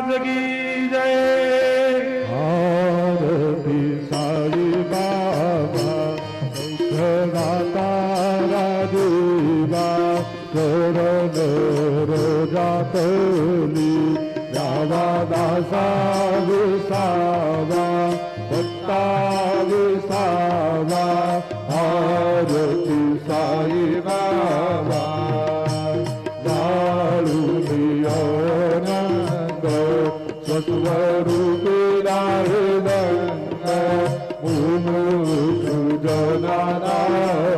महाराज की जय। आरती साई बाबा दाता राजीवा चरण रोजातली रावा दासा विसावा भक्ता विसावा। आरती साई बाबा जाळूनियोनंद स्वस्वरूपी राहिदंड मुमुक्षु जनानाय